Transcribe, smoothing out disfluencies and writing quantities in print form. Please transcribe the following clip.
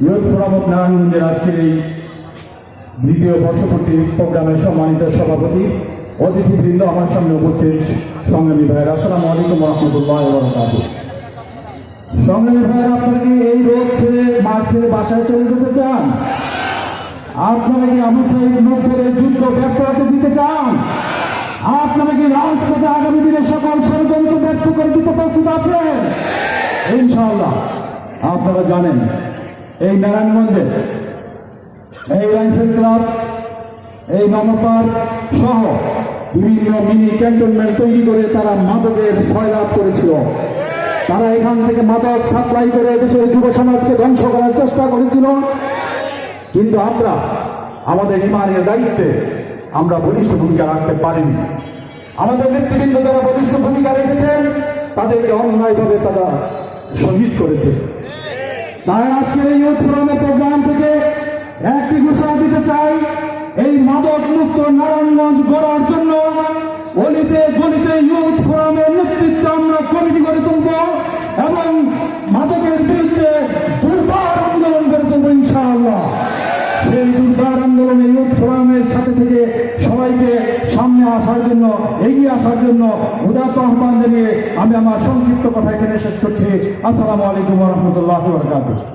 Youth forum of নারায়ণগঞ্জের আজকের এই দ্বিতীয় বর্ষপূর্তি প্রোগ্রামের সম্মানিত সভাপতি অতিথিবৃন্দ, আমার সামনে উপস্থিত সংগ্রামী ভাইয়েরা, আসসালামু আলাইকুম ওয়া রাহমাতুল্লাহি ওয়া বারাকাতুহু। সংগ্রামী ভাইয়েরা, আপনারা কি এই রোদ ছেড়ে মাঠ ছেড়ে বাসায় চলে যেতে চান? আপনারা কি আবু সাঈদ নূরের যুদ্ধ ব্যর্থ হতে দিতে চান? আপনারা কি রাজপথে আগামী দিনে সকল ষড়যন্ত্র ব্যর্থ করে দিতে প্রস্তুত আছেন? ইনশাআল্লাহ। আপনারা জানেন এই নারায়ণগঞ্জে এই রাইফেল ক্লাব, এই নমপার সহ বিভিন্ন মিনি ক্যান্টনমেন্ট তৈরি করে তারা মাদকের সয়লাভ করেছিল। তারা এখান থেকে মাদক সাপ্লাই করে দেশের যুব সমাজকে ধ্বংস করার চেষ্টা করেছিল। কিন্তু আমরা আমাদের ইমানের দায়িত্বে আমরা বলিষ্ঠ ভূমিকা রাখতে পারিনি। আমাদের নেতৃবৃন্দ যারা বলিষ্ঠ ভূমিকা রেখেছেন তাদেরকে অন্যায়ভাবে তারা শহীদ করেছে। তাই আজকের এই ইয়ুথ ফোরামের প্রোগ্রাম থেকে একটি ঘোষণা দিতে চাই, এই মাদক মুক্ত নারায়ণগঞ্জ গড়ার জন্য অলিতে গলিতে ইয়ুথ ফোরামের নেতৃত্বে আমরা কমিটি গড়ে তুলব এবং মাদকের বিরুদ্ধে দুর্বার আন্দোলন গড়ে তুলব ইনশাআল্লাহ। সেই দুর্বার আন্দোলনে ইয়ুথ ফোরামের সাথে থেকে সবাইকে সামনে আসার জন্য, এগিয়ে আসার জন্য উদাত্ত আহ্বান জানিয়ে আমি আমার সংক্ষিপ্ত কথা এখানে শেষ করছি। আসসালামু আলাইকুম ওয়া রাহমাতুল্লাহি ওয়া বারাকাতুহু।